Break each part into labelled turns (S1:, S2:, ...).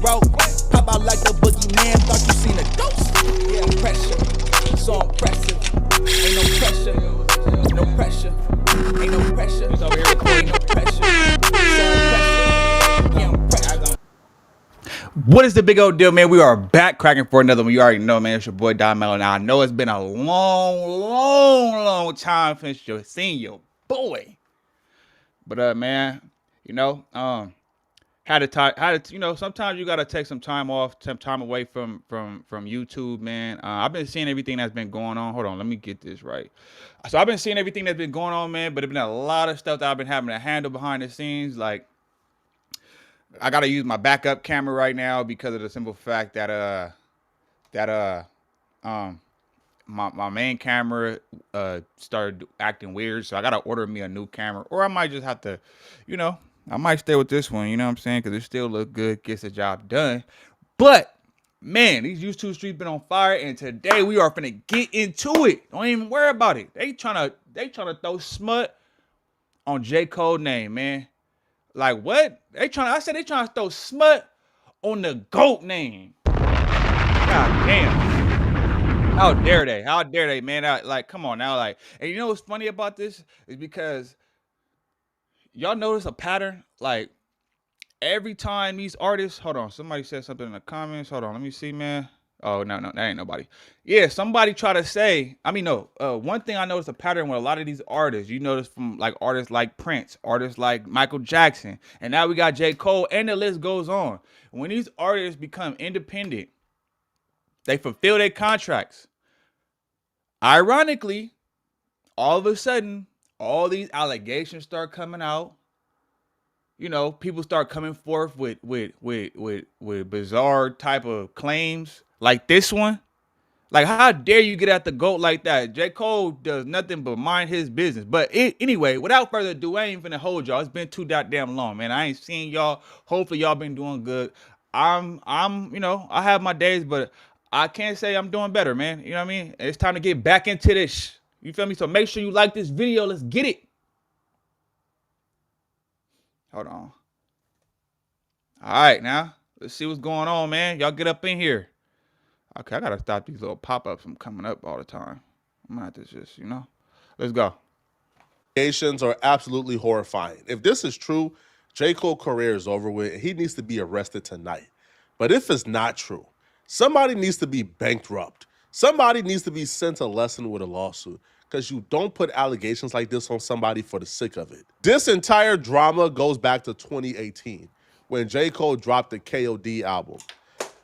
S1: broke. Pop out like the boogeyman, thought you seen a ghost. Yeah, pressure, so impressive. Ain't no pressure, no pressure. Ain't no pressure, ain't no pressure. So impressive, yeah, I'm pressure. What is the big old deal, man? We are back cracking for another one. You already know, man. It's your boy Don Mello. Now I know it's been a long time since you've seen your boy. But man, you know, sometimes you gotta take some time off, some time away from YouTube, man. I've been seeing everything that's been going on. Hold on, let me get this right. So I've been seeing everything that's been going on, man. But it's been a lot of stuff that I've been having to handle behind the scenes. Like I gotta use my backup camera right now because of the simple fact that that um my main camera started acting weird, so I gotta order me a new camera, or I might just have to, you know, I might stay with this one. You know what I'm saying? Because it still look good, gets the job done. But man, these YouTube streets been on fire, and today we are finna get into it. Don't even worry about it. They tryna throw smut on J. Cole name, man. Like what? I said they trying to throw smut on the GOAT name. God damn. How dare they? How dare they, man? Like, come on now. Like, and you know what's funny about this is because y'all notice a pattern. Like, every time these artists, hold on, somebody said something in the comments. Hold on, let me see, man. Oh, no, that ain't nobody. Yeah, somebody try to say, no, one thing I noticed a pattern with a lot of these artists, you notice from like artists like Prince, artists like Michael Jackson, and now we got J. Cole, and the list goes on. When these artists become independent, they fulfill their contracts. Ironically, all of a sudden, all these allegations start coming out. You know, people start coming forth with bizarre type of claims like this one. Like, how dare you get at the GOAT like that? J. Cole does nothing but mind his business. But anyway, without further ado, I ain't finna hold y'all. It's been too goddamn long, man. I ain't seen y'all. Hopefully, y'all been doing good. I have my days, but I can't say I'm doing better, man. You know what I mean? It's time to get back into this. You feel me? So make sure you like this video. Let's get it. Hold on. All right, now let's see what's going on, man. Y'all get up in here. Okay, I gotta stop these little pop-ups from coming up all the time. I'm gonna have to just, let's go.
S2: Allegations are absolutely horrifying. If this is true, J. Cole's career is over with, and he needs to be arrested tonight. But if it's not true, somebody needs to be bankrupt. Somebody needs to be sent a lesson with a lawsuit, because you don't put allegations like this on somebody for the sake of it. This entire drama goes back to 2018, when J. Cole dropped the KOD album.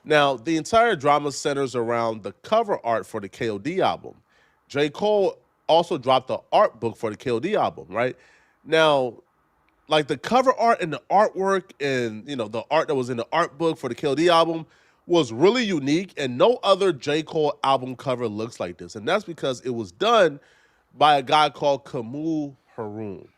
S2: Now, the entire drama centers around the cover art for the KOD album. J. Cole also dropped the art book for the KOD album, right? Now, like the cover art and the artwork and, the art that was in the art book for the KOD album was really unique, and no other J. Cole album cover looks like this. And that's because it was done by a guy called Kamau Haroun.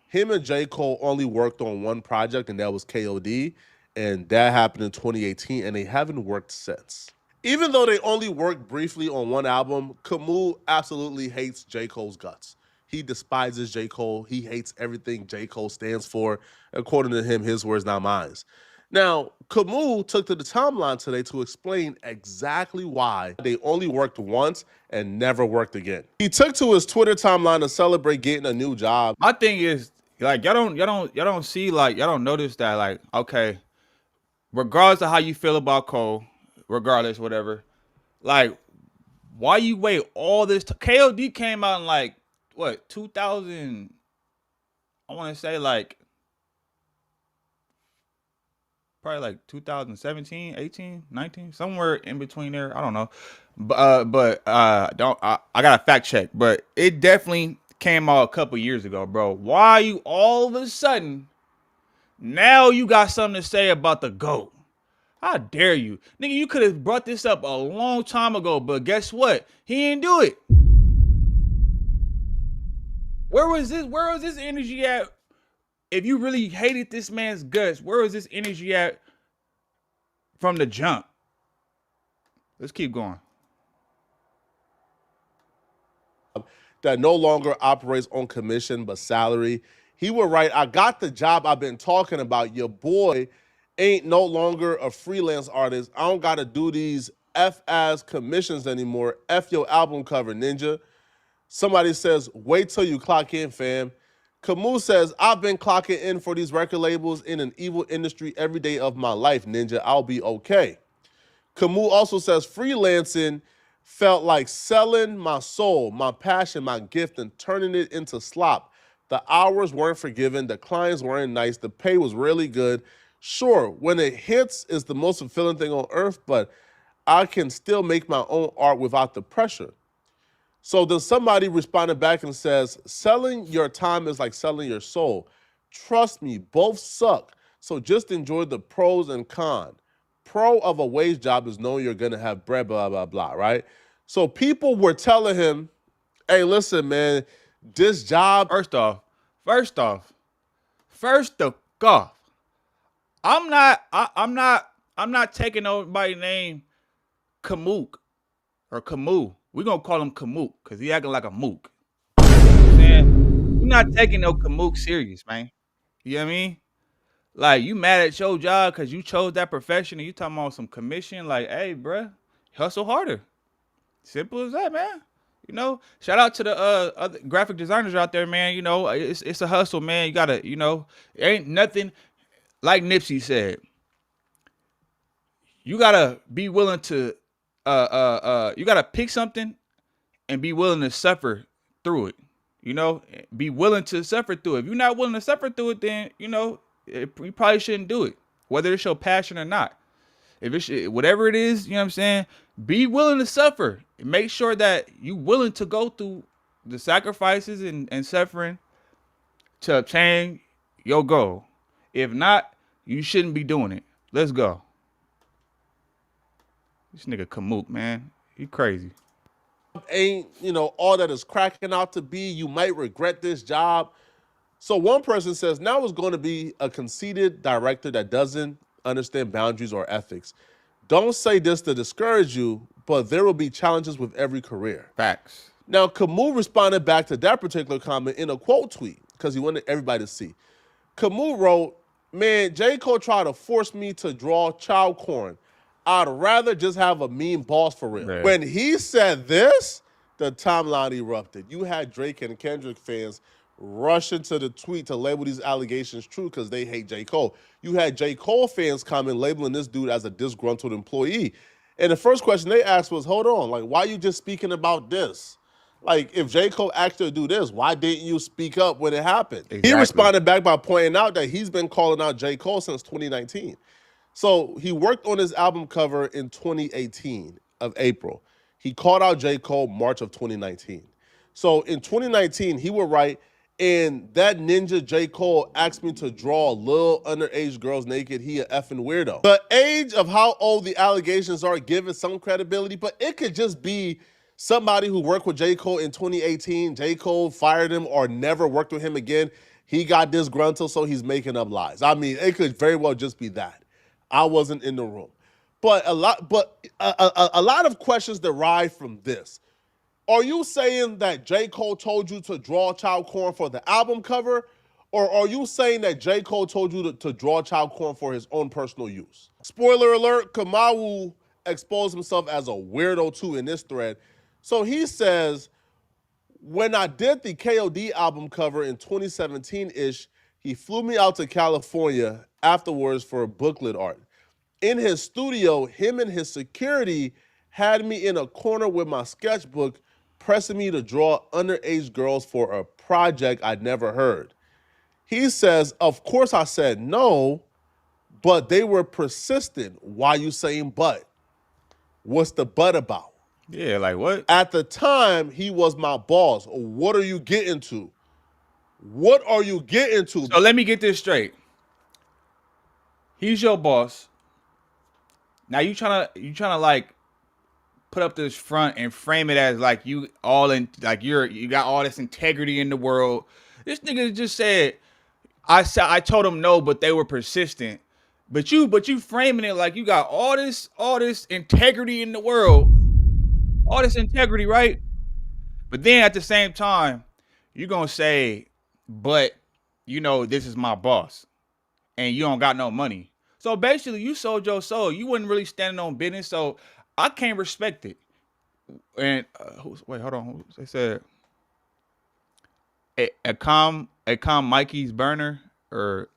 S2: Him and J. Cole only worked on one project, and that was KOD, and that happened in 2018, and they haven't worked since. Even though they only worked briefly on one album, Kamau absolutely hates J. Cole's guts. He despises J. Cole. He hates everything J. Cole stands for. According to him, his words, not mine. Now, Kamau took to the timeline today to explain exactly why they only worked once and never worked again. He took to his Twitter timeline to celebrate getting a new job.
S1: My thing is, like, y'all don't see, like, y'all don't notice that, like, okay, regardless of how you feel about Cole, regardless, whatever, like, why you wait all this? KOD came out in like what 2000? I want to say like probably like 2017, 18, 19, somewhere in between there. I don't know, I got a fact check, but it definitely came out a couple years ago, bro. Why you all of a sudden now you got something to say about the GOAT? How dare you? Nigga, you could have brought this up a long time ago, but guess what? He didn't do it. Where was this energy at? If you really hated this man's guts, where was this energy at from the jump? Let's keep going.
S2: That no longer operates on commission but salary. He would write, "I got the job I've been talking about, your boy ain't no longer a freelance artist. I don't gotta do these F-ass commissions anymore. F your album cover, Ninja. Somebody says, wait till you clock in, fam. Camus says, I've been clocking in for these record labels in an evil industry every day of my life, Ninja. I'll be okay. Camus also says, freelancing felt like selling my soul, my passion, my gift, and turning it into slop. The hours weren't forgiven. The clients weren't nice. The pay was really good. Sure, when it hits, it's the most fulfilling thing on earth, but I can still make my own art without the pressure. So then somebody responded back and says, selling your time is like selling your soul. Trust me, both suck. So just enjoy the pros and cons. Pro of a wage job is knowing you're going to have bread, blah, blah, blah, right? So people were telling him, hey, listen, man, this job.
S1: First off, first off, I'm not taking nobody's name Kamuk or Camus. We're gonna call him Kamuk because he acting like a mook. You know what I'm saying? We're not taking no Kamuk serious, man. You know what I mean? Like, you mad at your job because you chose that profession and you talking about some commission. Like, hey, bruh, hustle harder. Simple as that, man. You know, shout out to the other graphic designers out there, man. You know, it's a hustle, man. You gotta, ain't nothing like Nipsey said. You gotta be willing to, you gotta pick something and be willing to suffer through it. You know, be willing to suffer through it. If you're not willing to suffer through it, then you probably shouldn't do it, whether it's your passion or not. If it's whatever it is, you know what I'm saying, be willing to suffer. Make sure that you willing to go through the sacrifices and suffering to obtain your goal. If not, you shouldn't be doing it. Let's go. This nigga Kamuk, man. He crazy.
S2: Ain't, all that is cracking out to be. You might regret this job. So one person says, now it's going to be a conceited director that doesn't understand boundaries or ethics. Don't say this to discourage you, but there will be challenges with every career.
S1: Facts.
S2: Now, Camus responded back to that particular comment in a quote tweet because he wanted everybody to see. Camus wrote, man, J. Cole tried to force me to draw child corn. I'd rather just have a mean boss for real.
S1: Yeah.
S2: When he said this, the timeline erupted. You had Drake and Kendrick fans rush into the tweet to label these allegations true because they hate J. Cole. You had J. Cole fans comment labeling this dude as a disgruntled employee. And the first question they asked was, hold on, like, why are you just speaking about this? Like, if J. Cole asked you to do this, why didn't you speak up when it happened? Exactly. He responded back by pointing out that he's been calling out J. Cole since 2019. So he worked on his album cover in 2018 of April. He called out J. Cole March of 2019. So in 2019, he would write, and that ninja J. Cole asked me to draw little underage girls naked. He a effing weirdo. The age of how old the allegations are given some credibility, but it could just be somebody who worked with J. Cole in 2018. J. Cole fired him or never worked with him again. He got disgruntled, so he's making up lies. I mean, it could very well just be that. I wasn't in the room. But a lot of questions derive from this. Are you saying that J. Cole told you to draw child corn for the album cover? Or are you saying that J. Cole told you to draw child corn for his own personal use? Spoiler alert, Kamawu exposed himself as a weirdo too in this thread. So he says, when I did the KOD album cover in 2017-ish, he flew me out to California afterwards for booklet art. In his studio, him and his security had me in a corner with my sketchbook, pressing me to draw underage girls for a project I'd never heard. He says, of course I said no, but they were persistent. Why you saying but? What's the but about?
S1: Yeah, like what?
S2: At the time, he was my boss. What are you getting to? What are you getting to?
S1: So let me get this straight. He's your boss. Now you trying to like put up this front and frame it as like you all in, like you got all this integrity in the world. This nigga just said, I told him no, but they were persistent. But you framing it like you got all this integrity in the world, all this integrity, right? But then at the same time, you're gonna say, but this is my boss, and you don't got no money. So basically, you sold your soul. You wasn't really standing on business, so I can't respect it. And wait, hold on. They said a calm Mikey's burner or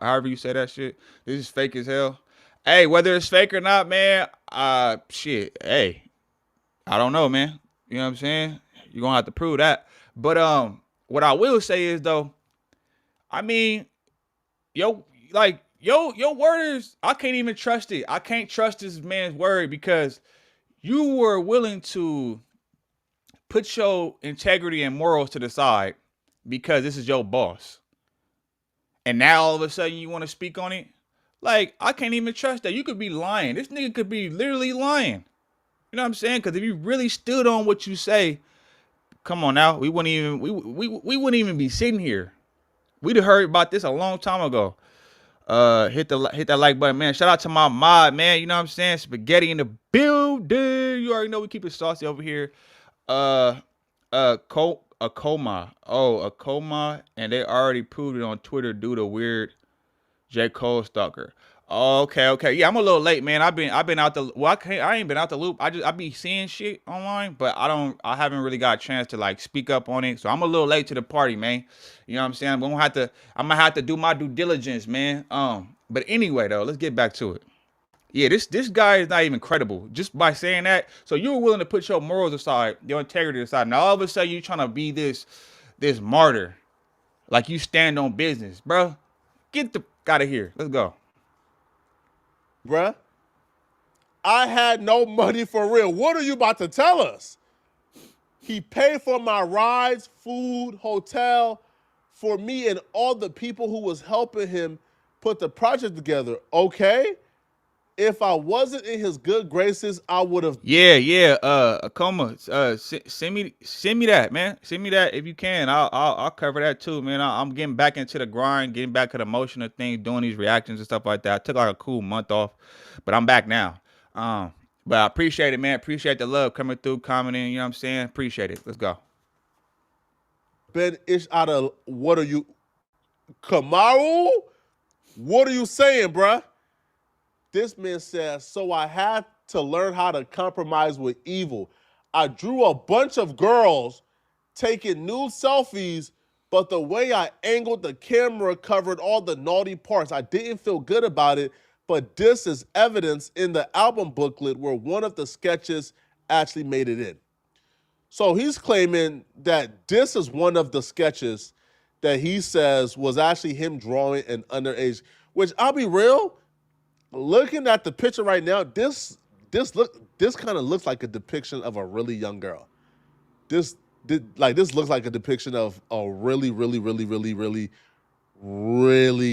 S1: however you say that shit. This is fake as hell. Hey, whether it's fake or not, man. Shit. Hey, I don't know, man. You know what I'm saying? You're gonna have to prove that. But what I will say is though, I mean, yo, like your word is I can't even trust it. I can't trust this man's word because you were willing to put your integrity and morals to the side because this is your boss. And now all of a sudden you want to speak on it? Like, I can't even trust that. You could be lying. This nigga could be literally lying. You know what I'm saying? Because if you really stood on what you say, come on now, we wouldn't even be sitting here. We'd have heard about this a long time ago. Hit that like button, man. Shout out to my mod, man. You know what I'm saying? Spaghetti in the building. You already know we keep it saucy over here. Uh, a coma. Oh, a coma, and they already proved it on Twitter due to weird J. Cole stalker. Oh, okay. Yeah, I'm a little late, man. I've been out the well, I ain't been out the loop. I be seeing shit online, but I haven't really got a chance to like speak up on it. So I'm a little late to the party, man. You know what I'm saying? I'm gonna have to do my due diligence, man. But anyway though, let's get back to it. Yeah, this guy is not even credible just by saying that. So you were willing to put your morals aside, your integrity aside. Now all of a sudden you trying to be this martyr, like you stand on business, bro. Get the out of here. Let's go.
S2: Bruh, I had no money for real. What are you about to tell us? He paid for my rides, food, hotel, for me and all the people who was helping him put the project together. Okay? If I wasn't in his good graces, I would have.
S1: Yeah. Akoma. Send me that, man. Send me that if you can. I'll cover that too, man. I'm getting back into the grind, getting back to the motion of things, doing these reactions and stuff like that. I took like a cool month off, but I'm back now. But I appreciate it, man. Appreciate the love coming through, commenting. You know what I'm saying? Appreciate it. Let's go.
S2: Ben Ish out of what are you, Kamaru? What are you saying, bruh? This man says, so I had to learn how to compromise with evil. I drew a bunch of girls taking nude selfies, but the way I angled the camera covered all the naughty parts. I didn't feel good about it, but this is evidence in the album booklet where one of the sketches actually made it in. So he's claiming that this is one of the sketches that he says was actually him drawing an underage, which I'll be real, looking at the picture right now, this kind of looks like a depiction of a really young girl. This looks like a depiction of a really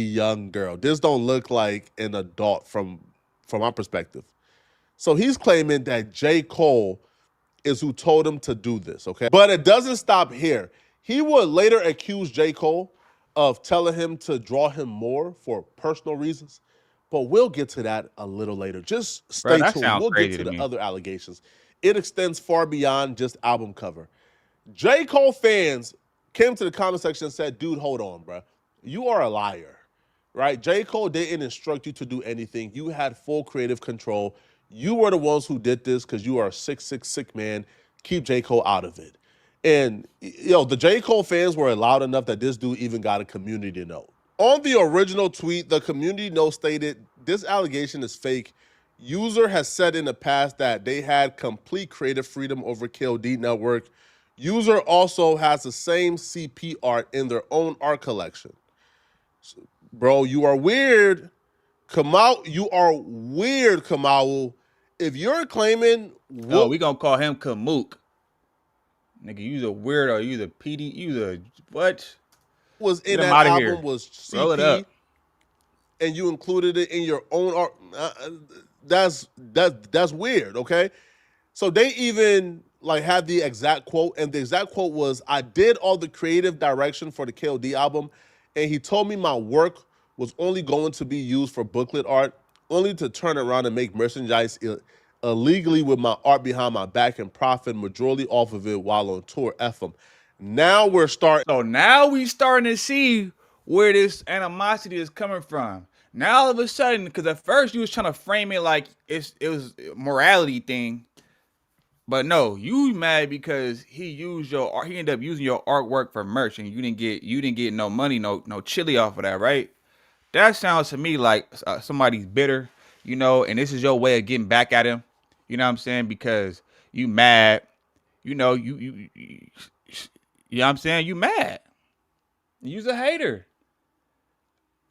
S2: young girl. This don't look like an adult from my perspective. So he's claiming that J. Cole is who told him to do this, okay? But it doesn't stop here. He would later accuse J. Cole of telling him to draw him more for personal reasons. But we'll get to that a little later. Just stay tuned. We'll get to the other allegations. It extends far beyond just album cover. J. Cole fans came to the comment section and said, dude, hold on, bro. You are a liar, right? J. Cole didn't instruct you to do anything. You had full creative control. You were the ones who did this because you are a sick man. Keep J. Cole out of it. And, the J. Cole fans were loud enough that this dude even got a community note. On the original tweet, the community note stated, this allegation is fake. User has said in the past that they had complete creative freedom over KOD Network. User also has the same CP art in their own art collection. So, bro, you are weird. Kamau, you are weird, Kamau. If you're claiming...
S1: Oh, we gonna call him Kamook. Nigga, you the weirdo. You the PD. You the... What?
S2: Was in that album was CP.
S1: Roll it up.
S2: And you included it in your own art. That's weird, okay? So they even had the exact quote, and the exact quote was, I did all the creative direction for the KOD album, and he told me my work was only going to be used for booklet art, only to turn around and make merchandise illegally with my art behind my back and profit majority off of it while on tour. F them. Now we're starting.
S1: So now we starting to see where this animosity is coming from. Now all of a sudden, because at first you was trying to frame it like it was a morality thing, but no, you mad because he used your art. He ended up using your artwork for merch, and you didn't get no money, no chili off of that, right? That sounds to me like somebody's bitter, and this is your way of getting back at him. You know what I'm saying? Because you mad, you know what I'm saying? You mad. You's a hater.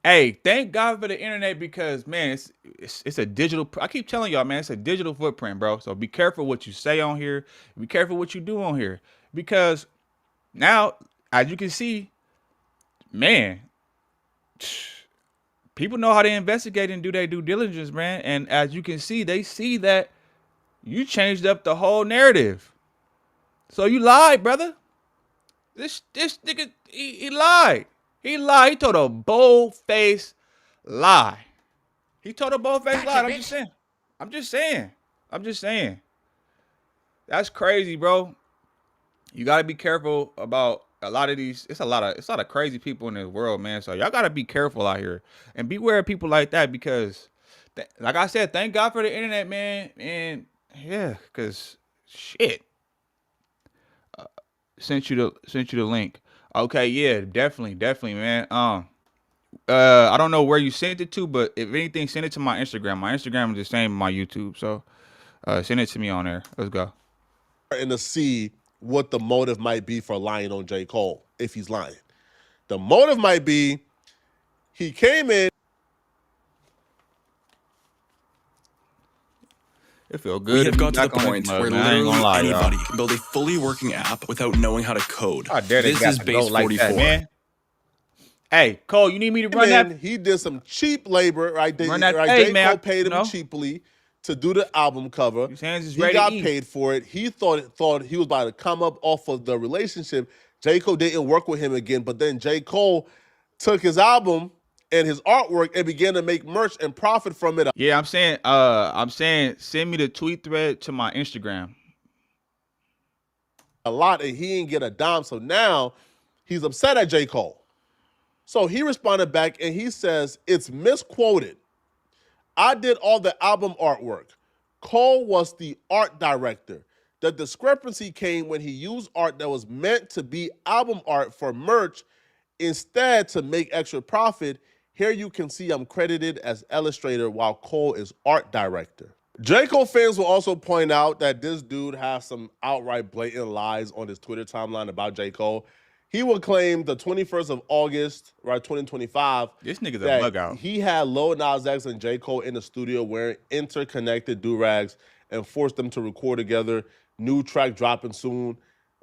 S1: Hey, thank God for the internet because man, it's a digital. I keep telling y'all, man, it's a digital footprint, bro. So be careful what you say on here. Be careful what you do on here because now, as you can see, man, people know how to investigate and do their due diligence, man. And as you can see, they see that you changed up the whole narrative. So you lied, brother. This nigga, he lied. He lied. He told a bold faced lie. He told a bold faced lie.
S3: Gotcha,
S1: I'm just
S3: bitch.
S1: saying. I'm just saying. I'm just saying. That's crazy, bro. You gotta be careful about a lot of these. It's a lot of crazy people in this world, man. So y'all gotta be careful out here and beware of people like that because, like I said, thank God for the internet, man. And yeah, cause shit, sent you the link. Okay, yeah, definitely, man. I don't know where you sent it to, but if anything, send it to my Instagram. My Instagram is the same as my YouTube, so send it to me on there. Let's go.
S2: And to see what the motive might be for lying on J. Cole if he's lying. The motive might be he came in.
S1: It feel
S3: We
S1: good to
S3: have
S1: be
S3: got to the
S1: back on this
S3: point
S1: mug,
S3: where
S1: man. I ain't
S3: literally
S1: gonna lie,
S3: anybody
S1: y'all.
S3: can build a fully working app without knowing how to code.
S1: How dare they
S3: This
S1: got
S3: is
S1: to
S3: base
S1: go like
S3: 44.
S1: that, man? Hey, Cole, you need me to run that?
S2: He did some cheap labor, right?
S1: Run that?
S2: Right,
S1: Hey,
S2: J.
S1: man,
S2: Cole paid him cheaply to do the album cover.
S1: his hands is
S2: He
S1: ready to
S2: got
S1: eat.
S2: paid for it. He thought he was about to come up off of the relationship. J. Cole didn't work with him again, but then J. Cole took his album and his artwork and began to make merch and profit from it
S1: Yeah, I'm saying, send me the tweet thread to my Instagram.
S2: a lot, and he didn't get a dime. So now he's upset at J. Cole. So he responded back and he says, it's misquoted. I did all the album artwork. Cole was the art director. The discrepancy came when he used art that was meant to be album art for merch instead to make extra profit. Here you can see I'm credited as illustrator while Cole is art director. J. Cole fans will also point out that this dude has some outright blatant lies on his Twitter timeline about J. Cole. He would claim the 21st of August, right, 2025,
S1: This nigga's a
S2: that
S1: bug out.
S2: he had Lil Nas X and J. Cole in the studio wearing interconnected do-rags and forced them to record together. New track dropping soon,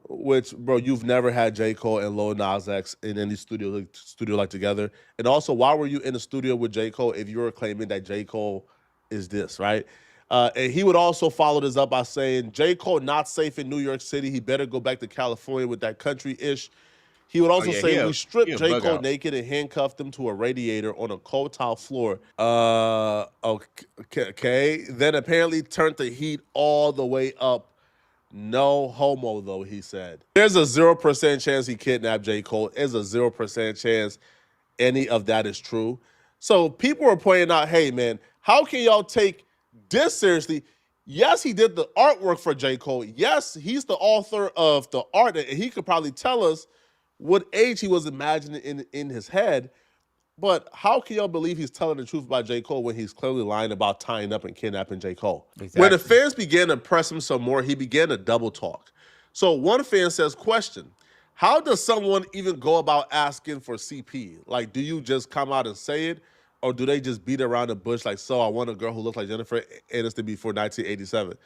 S2: which, bro, you've never had J. Cole and Lil Nas X in any studio like together. And also, why were you in the studio with J. Cole if you were claiming that J. Cole is this, right? And he would also follow this up by saying, J. Cole not safe in New York City. He better go back to California with that country-ish. He would
S1: Oh
S2: also
S1: yeah,
S2: say, we
S1: he
S2: stripped
S1: a
S2: J.
S1: bug
S2: Cole
S1: out.
S2: naked and handcuffed him to a radiator on a cold tile floor. Okay. Then apparently turned the heat all the way up. No homo, though, he said. There's a 0% chance he kidnapped J. Cole. There's a 0% chance any of that is true. So people are pointing out, hey, man, how can y'all take this seriously? Yes, he did the artwork for J. Cole. Yes, he's the author of the art, and he could probably tell us what age he was imagining in his head. But how can y'all believe he's telling the truth about J. Cole when he's clearly lying about tying up and kidnapping J. Cole?
S1: Exactly.
S2: When the fans began to press him some more, he began to double talk. So one fan says, question, how does someone even go about asking for CP? Like, do you just come out and say it? Or do they just beat around the bush like, so I want a girl who looks like Jennifer Aniston before 1987?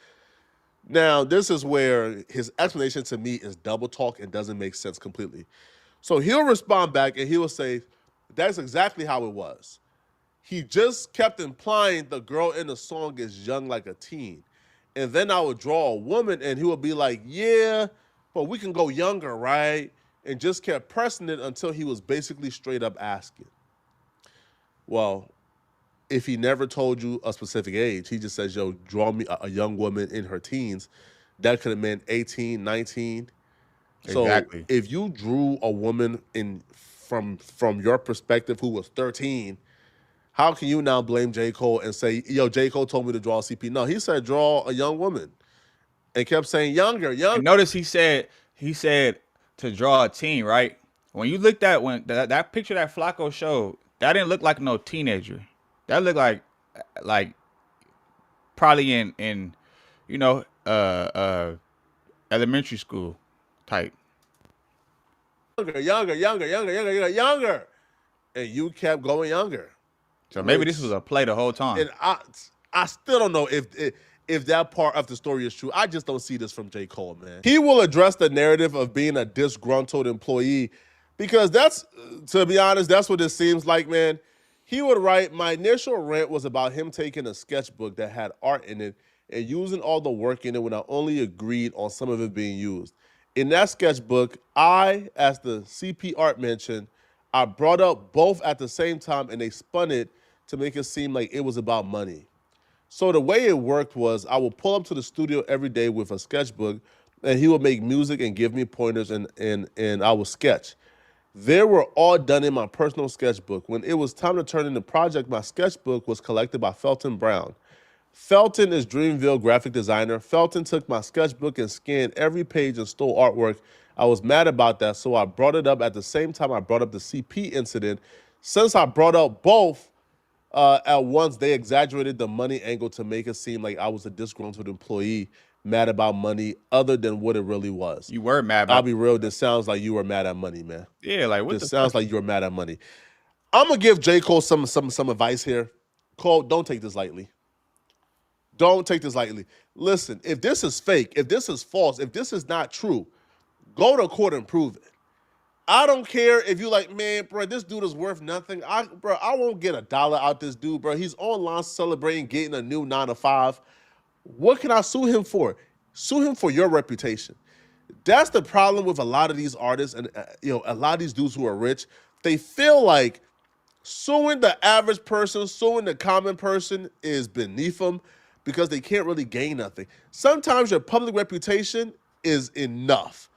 S2: Now, this is where his explanation to me is double talk and doesn't make sense completely. So he'll respond back and he will say, that's exactly how it was. He just kept implying the girl in the song is young like a teen. And then I would draw a woman and he would be like, yeah, but we can go younger, right? And just kept pressing it until he was basically straight up asking. Well, if he never told you a specific age, he just says, yo, draw me a young woman in her teens, that could have meant 18, 19. So
S1: Exactly.
S2: if you drew a woman in from your perspective who was 13, How can you now blame J. Cole and say, yo, J. Cole told me to draw a CP? No, he said draw a young woman and kept saying younger.
S1: And notice he said to draw a teen, right? When you looked at that picture that Flacco showed, that didn't look like no teenager. That looked like probably in you know elementary school type.
S2: Younger. And you kept going younger.
S1: So maybe this was a play the whole time.
S2: And I still don't know if that part of the story is true. I just don't see this from J. Cole, man. He will address the narrative of being a disgruntled employee because to be honest, that's what it seems like, man. He would write, my initial rant was about him taking a sketchbook that had art in it and using all the work in it when I only agreed on some of it being used. In that sketchbook, I, as the CP art mentioned, I brought up both at the same time and they spun it to make it seem like it was about money. So the way it worked was I would pull up to the studio every day with a sketchbook and he would make music and give me pointers and I would sketch. They were all done in my personal sketchbook. When it was time to turn in the project, my sketchbook was collected by Felton Brown. Felton is Dreamville graphic designer. Felton took my sketchbook and scanned every page and stole artwork. I was mad about that, so I brought it up at the same time I brought up the CP incident. Since I brought up both at once, they exaggerated the money angle to make it seem like I was a disgruntled employee mad about money other than what it really was.
S1: You were mad about
S2: I'll be real, this sounds like you were mad at money, man.
S1: Yeah, like what
S2: this sounds like you were mad at money. I'm going to give J. Cole some advice here. Cole, don't take this lightly. Don't take this lightly. Listen, if this is fake, if this is false, if this is not true, go to court and prove it. I don't care if you like, man, bro, this dude is worth nothing. I won't get $1 out this dude, bro. He's online celebrating getting a new 9-to-5. What can I sue him for? Sue him for your reputation. That's the problem with a lot of these artists and a lot of these dudes who are rich. They feel like suing the average person, suing the common person is beneath them because they can't really gain nothing. Sometimes your public reputation is enough.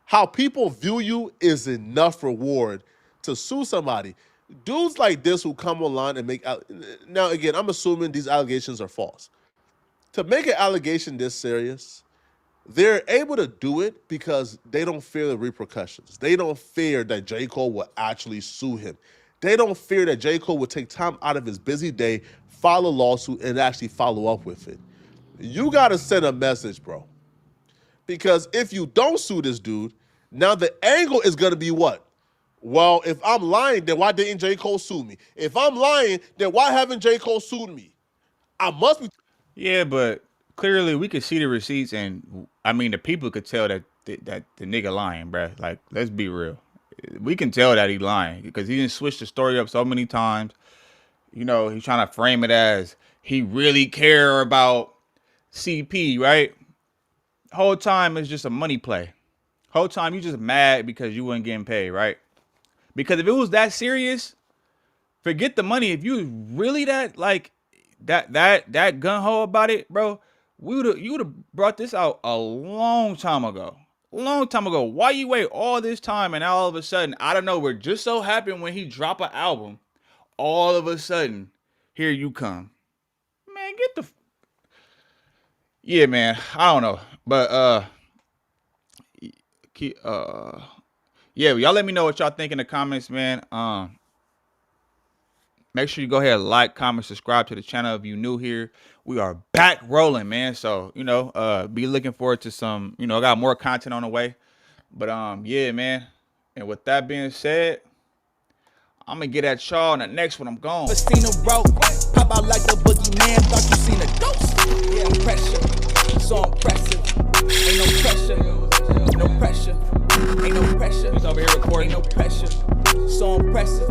S2: How people view you is enough reward to sue somebody. Dudes like this who come online and make... Now, again, I'm assuming these allegations are false. To make an allegation this serious, they're able to do it because they don't fear the repercussions. They don't fear that J. Cole will actually sue him. They don't fear that J. Cole will take time out of his busy day, file a lawsuit, and actually follow up with it. You got to send a message, bro. Because if you don't sue this dude, now the angle is going to be what? Well, if I'm lying, then why didn't J. Cole sue me? If I'm lying, then why haven't J. Cole sued me? I must be...
S1: Yeah, but clearly we could see the receipts and, I mean, the people could tell that the nigga lying, bruh. Like, let's be real. We can tell that he lying because he didn't switch the story up so many times. You know, he's trying to frame it as he really care about CP, right? Whole time it's just a money play. Whole time you just mad because you weren't getting paid, right? Because if it was that serious, forget the money. If you really that like that gun ho about it, bro, you would have brought this out a long time ago. Long time ago. Why you wait all this time and all of a sudden, I don't know, it just so happened when he drop an album, all of a sudden, here you come. Man, get the... Yeah, man, I don't know. But, yeah, y'all let me know what y'all think in the comments, man. Make sure you go ahead and like, comment, subscribe to the channel if you're new here. We are back rolling, man. So, you know, be looking forward to some, you know, I got more content on the way. But, yeah, man. And with that being said, I'm going to get at y'all in the next one. I'm gone.
S4: Seen a rope, pop out like a boogeyman. Thought you seen a ghost. Yeah, pressure. So impressive. Ain't no pressure. No pressure. Ain't no pressure.
S1: He's over here recording.
S4: Ain't no pressure. So impressive.